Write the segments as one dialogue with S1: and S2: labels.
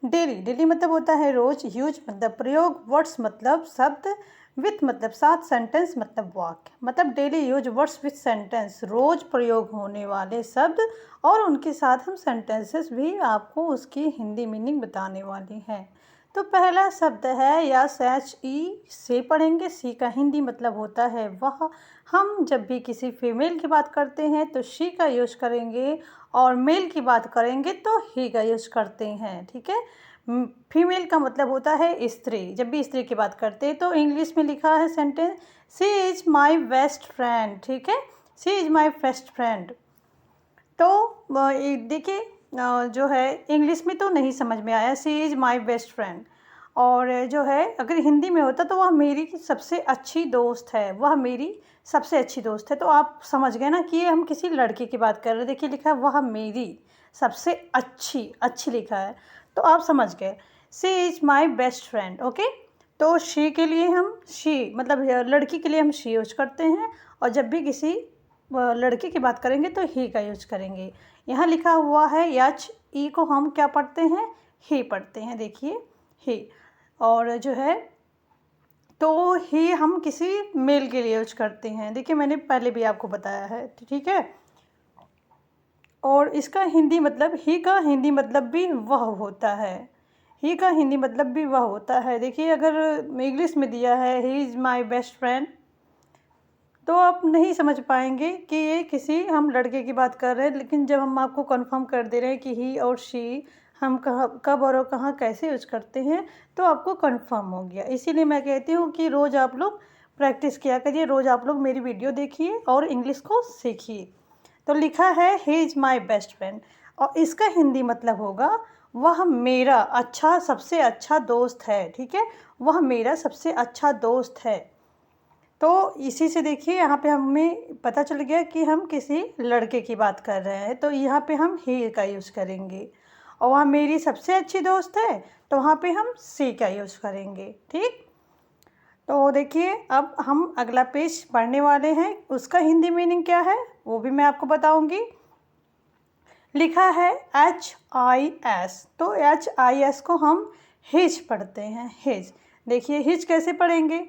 S1: Daily, daily मतलब होता है रोज, यूज मतलब प्रयोग, वर्ड्स मतलब शब्द, विथ मतलब साथ, सेंटेंस मतलब वाक्य। मतलब daily use words with sentence, रोज प्रयोग होने वाले शब्द और उनके साथ हम सेंटेंसेस भी आपको उसकी हिंदी मीनिंग बताने वाली हैं। तो पहला शब्द है यस, एच ई से पढ़ेंगे। सी का हिंदी मतलब होता है वह। हम जब भी किसी फीमेल की बात करते हैं तो शी का यूज करेंगे, और मेल की बात करेंगे तो ही का यूज करते हैं, ठीक है। फीमेल का मतलब होता है स्त्री। जब भी स्त्री की बात करते हैं तो इंग्लिश में लिखा है sentence, she is my best friend, ठीक है। She is my best friend. तो देखिए, जो है इंग्लिश में तो नहीं समझ में आया, सी इज़ माई बेस्ट फ्रेंड। और जो है अगर हिंदी में होता तो वह मेरी सबसे अच्छी दोस्त है, वह मेरी सबसे अच्छी दोस्त है। तो आप समझ गए ना कि ये हम किसी लड़के की बात कर रहे हैं। देखिए लिखा है वह मेरी सबसे अच्छी, अच्छी लिखा है, तो आप समझ गए। She is my best friend, okay. तो शी के लिए हम शी मतलब लड़की के लिए हम शी यूज करते हैं, और जब भी किसी लड़के की बात करेंगे तो ही का यूज करेंगे। यहाँ लिखा हुआ है एच ई को हम क्या पढ़ते हैं, ही पढ़ते हैं, देखिए ही। और जो है तो ही हम किसी मेल के लिए यूज करते हैं, देखिए मैंने पहले भी आपको बताया है, ठीक है। और इसका हिंदी मतलब, ही का हिंदी मतलब भी वह होता है। ही का हिंदी मतलब भी वह होता है। देखिए अगर इंग्लिश में दिया है he is my best friend, तो आप नहीं समझ पाएंगे कि ये किसी हम लड़के की बात कर रहे हैं। लेकिन जब हम आपको कंफर्म कर दे रहे हैं कि ही और शी हम कहाँ, कब और कहाँ कैसे यूज करते हैं, तो आपको कंफर्म हो गया। इसीलिए मैं कहती हूँ कि रोज़ आप लोग प्रैक्टिस किया करिए, रोज़ आप लोग मेरी वीडियो देखिए और इंग्लिश को सीखिए। तो लिखा है he is my best friend, और इसका हिंदी मतलब होगा वह मेरा अच्छा, सबसे अच्छा दोस्त है, ठीक है। वह मेरा सबसे अच्छा दोस्त है। तो इसी से देखिए यहाँ पे हमें पता चल गया कि हम किसी लड़के की बात कर रहे हैं, तो यहाँ पे हम ही का यूज़ करेंगे। और वह मेरी सबसे अच्छी दोस्त है, तो वहाँ पे हम सी का यूज़ करेंगे, ठीक। तो देखिए अब हम अगला पेज पढ़ने वाले हैं, उसका हिंदी मीनिंग क्या है वो भी मैं आपको बताऊंगी। लिखा है एच आई एस, तो एच आई एस को हम हिज पढ़ते हैं, हिज। देखिए हिज कैसे पढ़ेंगे,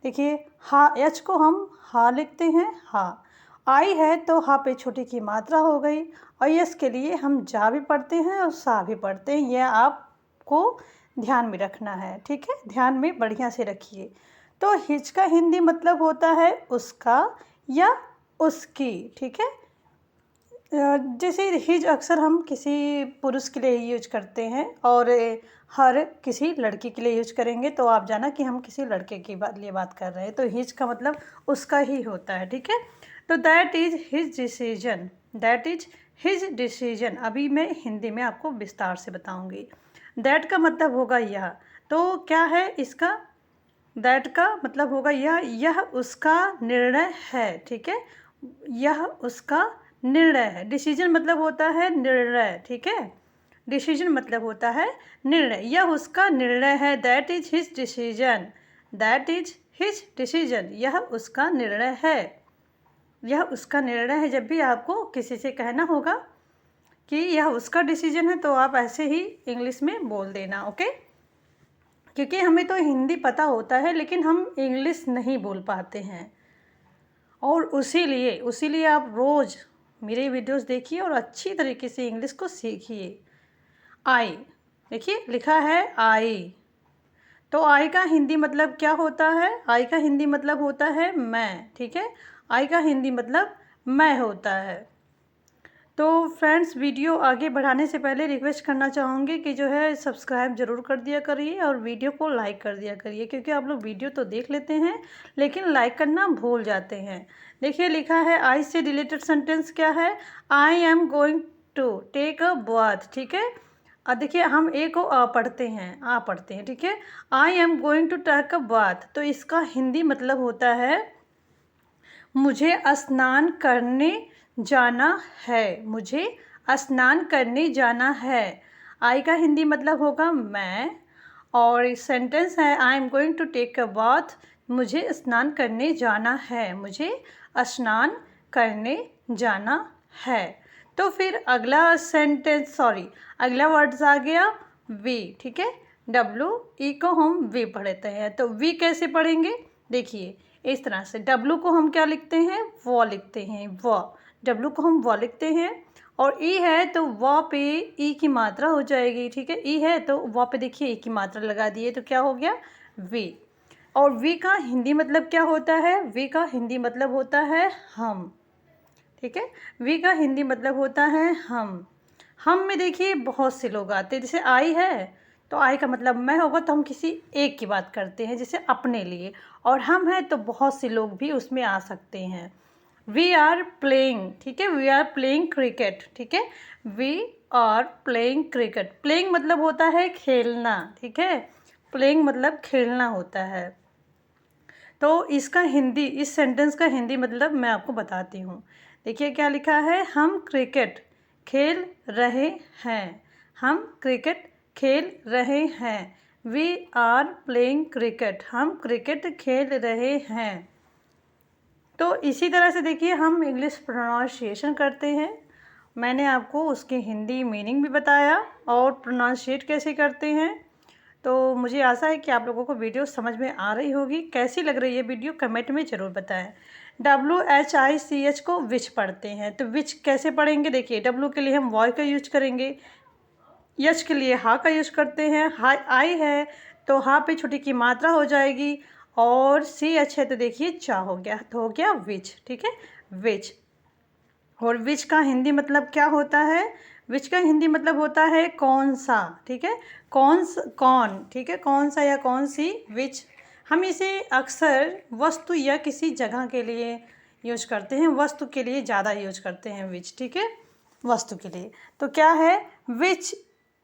S1: देखिए हा, एच को हम हा लिखते हैं, हा। आई है तो हा पे छोटी की मात्रा हो गई, और यस के लिए हम जा भी पढ़ते हैं और सा भी पढ़ते हैं। यह आपको ध्यान में रखना है, ठीक है, ध्यान में बढ़िया से रखिए। तो हिज का हिंदी मतलब होता है उसका या उसकी, ठीक है। जैसे हिज अक्सर हम किसी पुरुष के लिए यूज करते हैं, और हर किसी लड़की के लिए यूज करेंगे, तो आप जाना कि हम किसी लड़के की लिए बात कर रहे हैं। तो हिज का मतलब उसका ही होता है, ठीक है। तो that is his decision, that is his decision. अभी मैं हिंदी में आपको विस्तार से बताऊंगी। दैट का मतलब होगा यह, तो क्या है इसका, दैट का मतलब होगा यह उसका निर्णय है, ठीक है। यह उसका निर्णय है। डिसीजन मतलब होता है निर्णय, ठीक है। डिसीजन मतलब होता है निर्णय, यह उसका निर्णय है। That is his decision, that is his decision, यह उसका निर्णय है, यह उसका निर्णय है। जब भी आपको किसी से कहना होगा कि यह उसका डिसीजन है, तो आप ऐसे ही इंग्लिश में बोल देना, ओके। क्योंकि हमें तो हिंदी पता होता है लेकिन हम इंग्लिश नहीं बोल पाते हैं, और उसीलिए आप रोज़ मेरे वीडियोस देखिए और अच्छी तरीके से इंग्लिश को सीखिए। आई, देखिए लिखा है आई, तो आई का हिंदी मतलब क्या होता है, आई का हिंदी मतलब होता है मैं, ठीक है। आई का हिंदी मतलब मैं होता है। तो फ्रेंड्स, वीडियो आगे बढ़ाने से पहले रिक्वेस्ट करना चाहूँगी कि जो है सब्सक्राइब ज़रूर कर दिया करिए और वीडियो को लाइक कर दिया करिए, क्योंकि आप लोग वीडियो तो देख लेते हैं लेकिन लाइक करना भूल जाते हैं। देखिए लिखा है आई से रिलेटेड सेंटेंस क्या है, I am going to take a bath, ठीक है। और देखिए हम ए को पढ़ते हैं, ठीक है। I am going to take a bath, तो इसका हिंदी मतलब होता है मुझे स्नान करने जाना है, मुझे स्नान करने जाना है। आई का हिंदी मतलब होगा मैं, और सेंटेंस है I am going to take a bath, मुझे स्नान करने जाना है, मुझे स्नान करने जाना है। तो फिर अगला सेंटेंस, अगला वर्ड्स आ गया वी, ठीक है। डब्लू ई को हम वी पढ़ते हैं, तो वी कैसे पढ़ेंगे, देखिए इस तरह से। डब्लू को हम क्या लिखते हैं, वो लिखते हैं, वो। डब्लू को हम वो लिखते हैं। और ई है तो वो पे ई की मात्रा हो जाएगी, ठीक है। ई है तो वो पे देखिए ई की मात्रा लगा दिए, तो क्या हो गया, वी। और वी का हिंदी मतलब क्या होता है, वी का हिंदी मतलब होता है हम, ठीक है। वी का हिंदी मतलब होता है हम। हम में देखिए बहुत से लोग आते हैं, जैसे आई है तो आई का मतलब मैं होगा, तो हम किसी एक की बात करते हैं जैसे अपने लिए। और हम हैं तो बहुत से लोग भी उसमें आ सकते हैं। वी आर प्लेइंग, ठीक है, वी आर प्लेइंग क्रिकेट, ठीक है। We are playing cricket. Playing मतलब होता है खेलना, ठीक है। प्लेइंग मतलब खेलना होता है। तो इसका हिंदी, इस सेंटेंस का हिंदी मतलब मैं आपको बताती हूँ। देखिए क्या लिखा है, हम क्रिकेट खेल रहे हैं, हम क्रिकेट खेल रहे हैं। वी आर प्लेइंग क्रिकेट, हम क्रिकेट खेल रहे हैं। तो इसी तरह से देखिए हम इंग्लिश प्रोनाउंसिएशन करते हैं। मैंने आपको उसकी हिंदी मीनिंग भी बताया और प्रोनाउंसिएट कैसे करते हैं। तो मुझे आशा है कि आप लोगों को वीडियो समझ में आ रही होगी। कैसी लग रही है वीडियो कमेंट में ज़रूर बताएं। WHICH को विच पढ़ते हैं, तो विच कैसे पढ़ेंगे, देखिए डब्लू के लिए हम वॉय का यूज करेंगे, यच के लिए हा का यूज करते हैं। हा आई है तो हा पे छोटी की मात्रा हो जाएगी, और CH है तो देखिए चा हो गया, तो हो गया विच, ठीक है, विच। और विच का हिंदी मतलब क्या होता है, विच का हिंदी मतलब होता है कौन सा, ठीक है, कौन, ठीक है, कौन सा या कौन सी, विच। हम इसे अक्सर वस्तु या किसी जगह के लिए यूज करते हैं, वस्तु के लिए ज़्यादा यूज करते हैं विच, ठीक है, वस्तु के लिए। तो क्या है, विच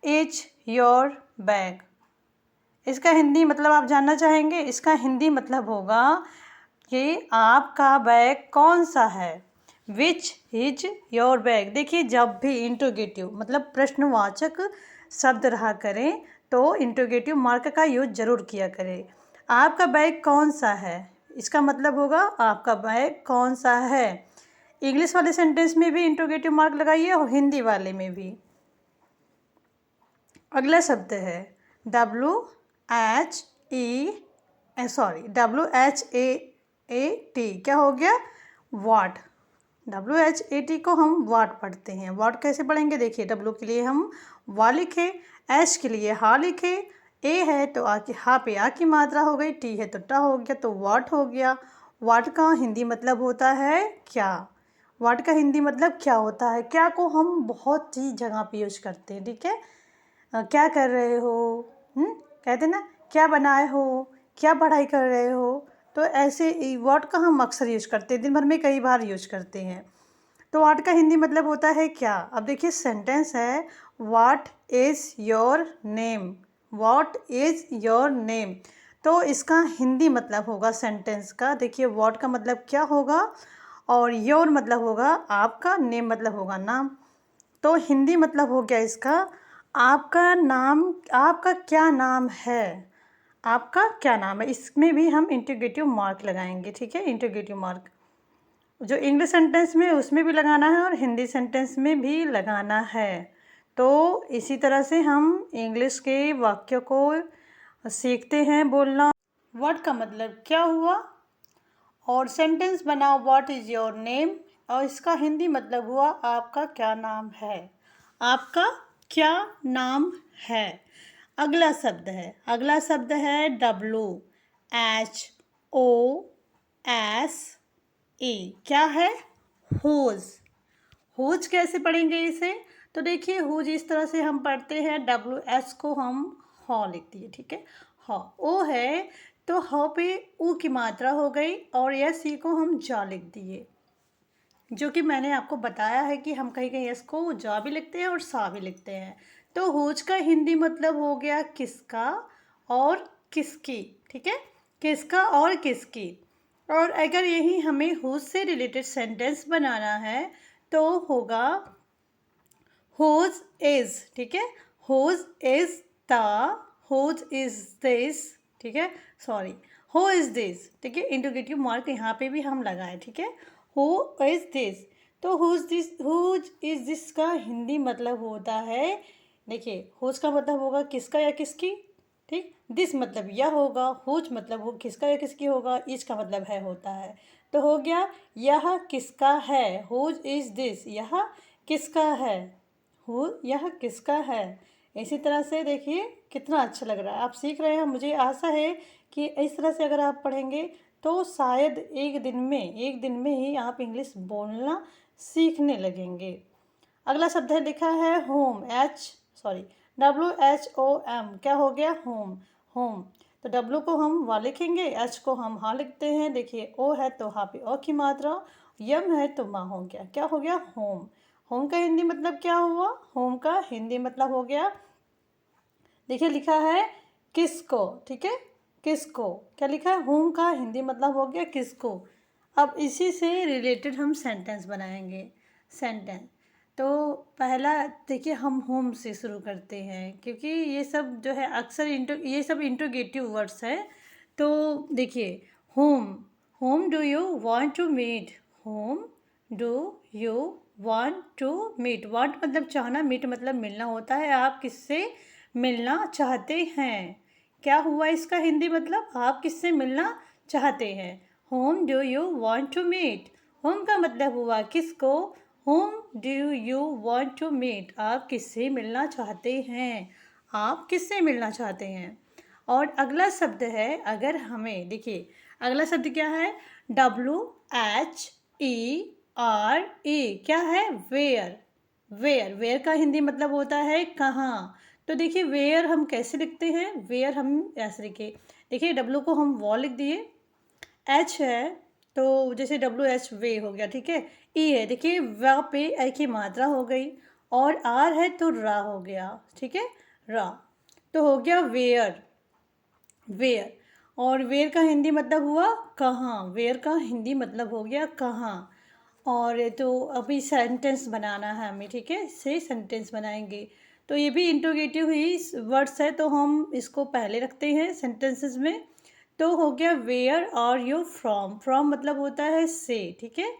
S1: इज योर बैग। इसका हिंदी मतलब आप जानना चाहेंगे, इसका हिंदी मतलब होगा कि आपका बैग कौन सा है। Which is your bag. देखिए जब भी इंटरोगेटिव मतलब प्रश्नवाचक शब्द रहा करें तो इंटरोगेटिव मार्क का यूज जरूर किया करें। आपका बैग कौन सा है, इसका मतलब होगा आपका बैग कौन सा है। इंग्लिश वाले सेंटेंस में भी इंटरोगेटिव मार्क लगाइए और हिंदी वाले में भी। अगला शब्द है WHAT। क्या हो गया, वाट। WHAT को हम वाट पढ़ते हैं। वाट कैसे पढ़ेंगे, देखिए डब्लू के लिए हम वा लिखे, एच के लिए हा लिखे, ए है तो आ की हा पे आ की मात्रा हो गई, टी है तो टा हो गया, तो वाट हो गया। वाट का हिंदी मतलब होता है क्या। वाट का हिंदी मतलब क्या होता है, क्या को हम बहुत सी जगह पे यूज करते हैं, ठीक है। क्या कर रहे हो, कहते ना, क्या बनाए हो, क्या पढ़ाई कर रहे हो। तो ऐसे वर्ड का हम अक्सर यूज करते हैं, दिन भर में कई बार यूज करते हैं। तो व्हाट का हिंदी मतलब होता है क्या। अब देखिए सेंटेंस है, what is your name, what is your name. तो इसका हिंदी मतलब होगा सेंटेंस का, देखिए व्हाट का मतलब क्या होगा और योर मतलब होगा आपका, नेम मतलब होगा नाम। तो हिंदी मतलब हो गया इसका, आपका नाम, आपका क्या नाम है, आपका क्या नाम है। इसमें भी हम इंटीग्रेटिव मार्क लगाएंगे, ठीक है, इंटीग्रेटिव मार्क जो इंग्लिश सेंटेंस में उसमें भी लगाना है और हिंदी सेंटेंस में भी लगाना है। तो इसी तरह से हम इंग्लिश के वाक्य को सीखते हैं बोलना। वर्ड का मतलब क्या हुआ और सेंटेंस बनाओ, व्हाट इज़ योर नेम, और इसका हिंदी मतलब हुआ आपका क्या नाम है, आपका क्या नाम है। अगला शब्द है, अगला शब्द है WHOSE। क्या है, होज। होज कैसे पढ़ेंगे इसे, तो देखिए होज इस तरह से हम पढ़ते हैं, WH को हम हॉ लिख दिए, ठीक है, हॉ। ओ है तो हॉ पे ऊ की मात्रा हो गई, और यस ई को हम जा लिख दिए, जो कि मैंने आपको बताया है कि हम कहीं कहीं यस को जा भी लिखते हैं और सा भी लिखते हैं। तो होज का हिंदी मतलब हो गया किसका और किसकी, ठीक है, किसका और किसकी। और अगर यही हमें होज से रिलेटेड सेंटेंस बनाना है तो होगा होज इज, ठीक है, whose is the, whose is this, ठीक है, सॉरी, हो इज दिस, ठीक है, इंटरोगेटिव मार्क यहाँ पे भी हम लगाए, ठीक है, हो इज दिस। तो हुज इज दिस का हिंदी मतलब होता है देखिए हुज का मतलब होगा किसका या किसकी, ठीक। दिस मतलब यह होगा, हुज मतलब वो किसका या किसकी होगा, इज का मतलब है होता है। तो हो गया यह किसका है, हुज इज दिस, यह किसका है, यह किसका है। इसी तरह से देखिए कितना अच्छा लग रहा है, आप सीख रहे हैं। मुझे आशा है कि इस तरह से अगर आप पढ़ेंगे तो शायद एक दिन में ही आप इंग्लिश बोलना सीखने लगेंगे। अगला शब्द है लिखा है होम, WHOM, क्या हो गया, होम। होम, तो W को हम वा लिखेंगे, H को हम हा लिखते हैं। देखिए O है तो हा पे ओ की मात्रा, यम है तो मा हो गया, क्या हो गया, होम। होम का हिंदी मतलब क्या हुआ, होम का हिंदी मतलब हो गया, देखिए लिखा है किसको, ठीक है, किसको, क्या लिखा है, होम का हिंदी मतलब हो गया किसको। अब इसी से रिलेटेड हम सेंटेंस बनाएंगे। सेंटेंस तो पहला देखिए हम होम से शुरू करते हैं, क्योंकि ये सब जो है अक्सर ये सब इंट्रोगेटिव वर्ड्स हैं। तो देखिए whom, whom do you want to meet, whom do you want to meet, want मतलब चाहना, मीट मतलब मिलना होता है। आप किससे मिलना चाहते हैं, क्या हुआ इसका हिंदी मतलब, आप किससे मिलना चाहते हैं। Whom do you want to meet, whom का मतलब हुआ किसको, whom do you want to meet, आप किससे मिलना चाहते हैं, आप किससे मिलना चाहते हैं। और अगला शब्द है, अगर हमें देखिए अगला शब्द क्या है, WHERE, क्या है, वेयर। वेयर, वेयर का हिंदी मतलब होता है कहाँ। तो देखिए वेयर हम कैसे लिखते हैं, वेयर हम ऐसे लिखे, देखिए W को हम वॉ लिख दिए, H है तो जैसे WH वे हो गया, ठीक है। E है, देखिए व पे ए की मात्रा हो गई, और R है तो रा हो गया, ठीक है, रा। तो हो गया वेयर, वेयर। और वेयर का हिंदी मतलब हुआ कहाँ, वेयर का हिंदी मतलब हो गया कहाँ। और तो अभी सेंटेंस बनाना है हमें, ठीक है, इससे सेंटेंस बनाएंगे। तो ये भी इंट्रोगेटिव ही वर्ड्स है, तो हम इसको पहले रखते हैं सेंटेंसेस में। तो हो गया where are you from, from मतलब होता है से, ठीक है,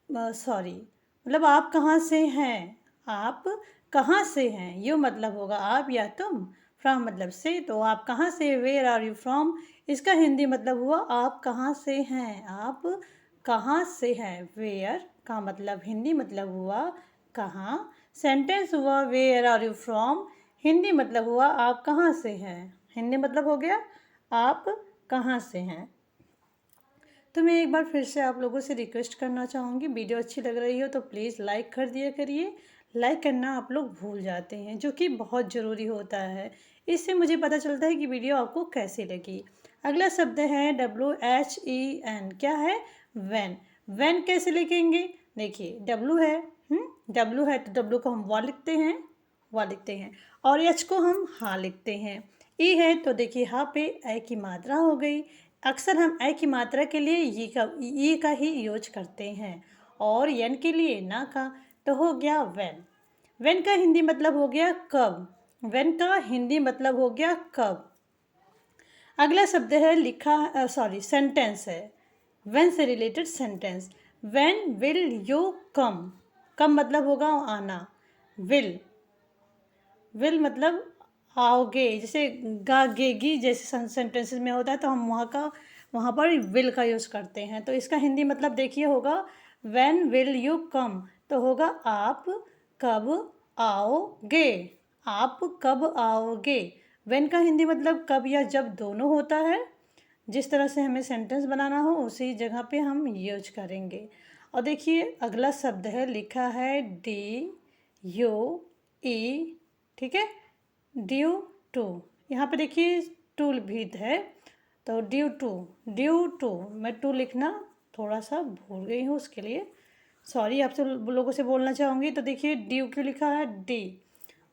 S1: सॉरी मतलब आप कहाँ से हैं, आप कहाँ से हैं, यू मतलब होगा आप या तुम, फ्रॉम मतलब से, तो आप कहाँ से, वेयर आर यू फ्रॉम, इसका हिंदी मतलब हुआ आप कहाँ से हैं, आप कहाँ से हैं। वेयर का मतलब हिंदी मतलब हुआ कहाँ, सेंटेंस हुआ where are you from, Hindi मतलब हुआ आप कहाँ से हैं, हिंदी मतलब हो गया आप कहाँ से हैं। तो मैं एक बार फिर से आप लोगों से रिक्वेस्ट करना चाहूँगी, वीडियो अच्छी लग रही हो तो प्लीज़ लाइक कर दिया करिए। लाइक करना आप लोग भूल जाते हैं, जो कि बहुत ज़रूरी होता है, इससे मुझे पता चलता है कि वीडियो आपको कैसी लगी। अगला शब्द है WHEN, क्या है, वैन। वैन कैसे लिखेंगे, देखिए W है, W है तो W को हम वा लिखते हैं, वा लिखते हैं, और H को हम हा लिखते हैं। ई है तो देखिए हा पे ए की मात्रा हो गई, अक्सर हम ए की मात्रा के लिए ई का ही यूज करते हैं, और एन के लिए ना का, तो हो गया वैन। वैन का हिंदी मतलब हो गया कब, वैन का हिंदी मतलब हो गया कब। अगला शब्द है सेंटेंस है, वैन से related sentence. When will you come, come मतलब होगा आना, विल, विल मतलब आओगे, जैसे गागेगी जैसे सेंटेंसेस में होता है, तो हम वहाँ पर विल का यूज़ करते हैं। तो इसका हिंदी मतलब देखिए होगा व्हेन विल यू कम, तो होगा आप कब आओगे, आप कब आओगे। व्हेन का हिंदी मतलब कब या जब दोनों होता है, जिस तरह से हमें सेंटेंस बनाना हो उसी जगह पे हम यूज करेंगे। और देखिए अगला शब्द है, लिखा है DUE, ठीक है, ड्यू टू, यहाँ पे देखिए टू भी है, तो ड्यू टू मैं टू लिखना थोड़ा सा भूल गई हूँ, उसके लिए सॉरी आपसे लोगों से बोलना चाहूँगी। तो देखिए ड्यू क्यों लिखा है, डी,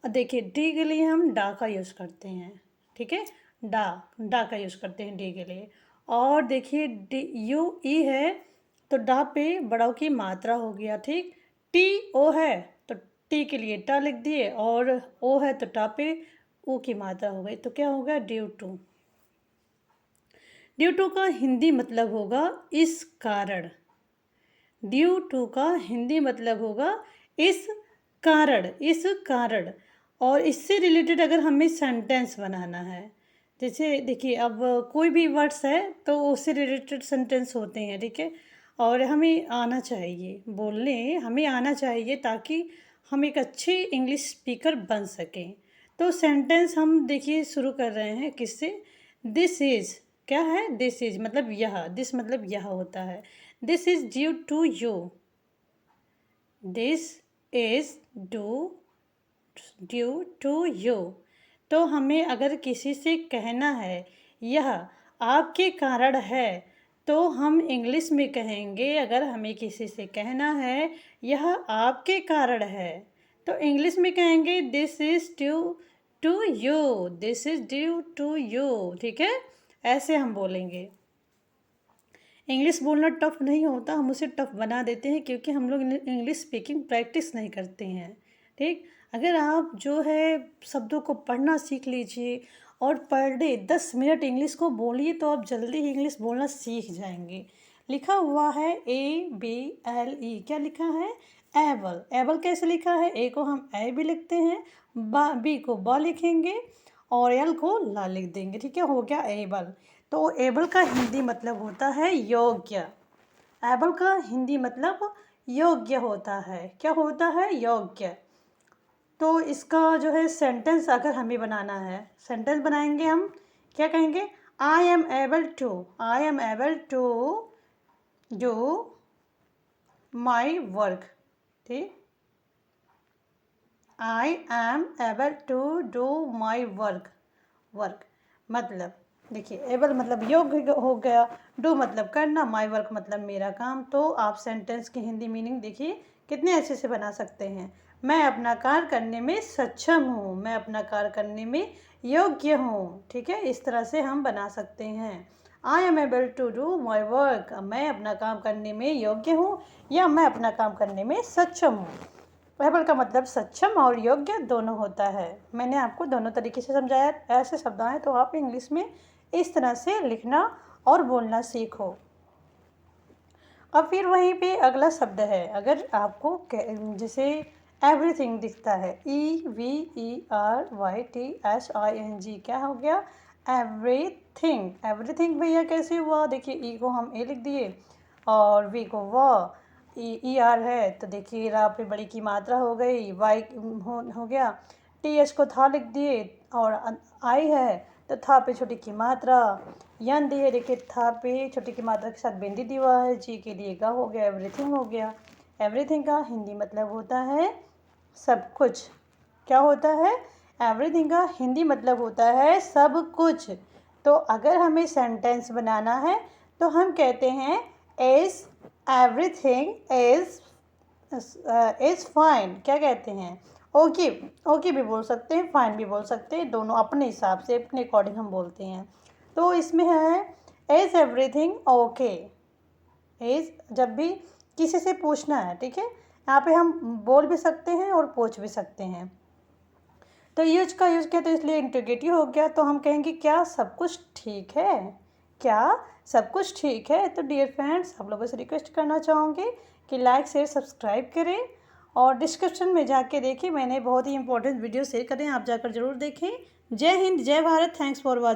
S1: और देखिए डी के लिए हम डा का यूज़ करते हैं, ठीक है, डा का यूज़ करते हैं डी के लिए। और देखिए DUE है तो डा पे बड़ाओ की मात्रा हो गया, ठीक। TO है तो टी के लिए टा लिख दिए, और ओ है तो टा पे ओ की मात्रा हो गई, तो क्या होगा, ड्यू टू। ड्यू टू का हिंदी मतलब होगा इस कारण, ड्यू टू का हिंदी मतलब होगा इस कारण, इस कारण। और इससे रिलेटेड अगर हमें सेंटेंस बनाना है, जैसे देखिए अब कोई भी वर्ड्स है तो उससे रिलेटेड सेंटेंस होते हैं, ठीक है। और हमें आना चाहिए बोलने, हमें आना चाहिए ताकि हम एक अच्छे इंग्लिश स्पीकर बन सकें। तो सेंटेंस हम देखिए शुरू कर रहे हैं किससे, दिस इज़, क्या है, दिस इज़ मतलब यह, दिस मतलब यह होता है। This is due to you, this is due to you. तो हमें अगर किसी से कहना है यह आपके कारण है, तो हम इंग्लिश में कहेंगे, अगर हमें किसी से कहना है यह आपके कारण है, तो इंग्लिश में कहेंगे this is due to you, this is due to you, ठीक है। ऐसे हम बोलेंगे। इंग्लिश बोलना टफ नहीं होता, हम उसे टफ बना देते हैं क्योंकि हम लोग इंग्लिश स्पीकिंग प्रैक्टिस नहीं करते हैं, ठीक। अगर आप जो है शब्दों को पढ़ना सीख लीजिए और पर डे 10 मिनट इंग्लिश को बोलिए तो आप जल्दी ही इंग्लिश बोलना सीख जाएंगे। लिखा हुआ है ABLE, क्या लिखा है, एबल। एबल कैसे लिखा है, ए को हम ए भी लिखते हैं, बी को ब लिखेंगे और एल को ला लिख देंगे, ठीक है, हो गया एबल। तो एबल का हिंदी मतलब होता है योग्य। एबल का हिंदी मतलब योग्य होता है, क्या होता है, योग्य। तो इसका जो है सेंटेंस अगर हमें बनाना है, सेंटेंस बनाएंगे हम, क्या कहेंगे, I am able to do my work, ठीक। I am able to do my work मतलब देखिए एबल मतलब योग्य हो गया, डू मतलब करना, माई वर्क मतलब मेरा काम। तो आप सेंटेंस की हिंदी मीनिंग देखिए कितने अच्छे से बना सकते हैं। मैं अपना कार्य करने में सक्षम हूँ, मैं अपना कार्य करने में योग्य हूँ, ठीक है, इस तरह से हम बना सकते हैं। I am able to do my work, मैं अपना काम करने में योग्य हूँ या मैं अपना काम करने में सक्षम हूँ। एबल का मतलब सक्षम और योग्य दोनों होता है। मैंने आपको दोनों तरीके से समझाया। ऐसे शब्द आए तो आप इंग्लिश में इस तरह से लिखना और बोलना सीखो। अब फिर वहीं पे अगला शब्द है, अगर आपको जैसे एवरीथिंग दिखता है, EVERYTHING, क्या हो गया, एवरीथिंग। एवरीथिंग भैया कैसे हुआ, देखिए ई को हम ए लिख दिए और वी को व, ER है तो देखिए रा पे बड़ी की मात्रा हो गई, वाई हो गया, TH को था लिख दिए और आई है तो था पे छोटी की मात्रा, यन दिए देखिए था पे छोटी की मात्रा के साथ बिंदी दिया हुआ है, जी के लिए गा हो गया, एवरीथिंग हो गया। एवरीथिंग का हिंदी मतलब होता है सब कुछ, क्या होता है, एवरीथिंग का हिंदी मतलब होता है सब कुछ। तो अगर हमें सेंटेंस बनाना है तो हम कहते हैं इज एवरीथिंग इज फाइन, क्या कहते हैं, ओके। ओके भी बोल सकते हैं, फाइन भी बोल सकते हैं, दोनों अपने हिसाब से अपने अकॉर्डिंग हम बोलते हैं। तो इसमें है इज एवरीथिंग ओके। इज जब भी किसी से पूछना है, ठीक है, यहाँ पे हम बोल भी सकते हैं और पूछ भी सकते हैं। तो यूज का यूज किया तो इसलिए इंटरोगेटिव हो गया। तो हम कहेंगे क्या सब कुछ ठीक है, क्या सब कुछ ठीक है। तो डियर फ्रेंड्स, आप लोगों से रिक्वेस्ट करना चाहूँगी कि लाइक शेयर सब्सक्राइब करें और डिस्क्रिप्शन में जाके देखिए, मैंने बहुत ही इंपॉर्टेंट वीडियो शेयर करें, आप जाकर ज़रूर देखें। जय हिंद, जय भारत, थैंक्स फॉर वॉचिंग।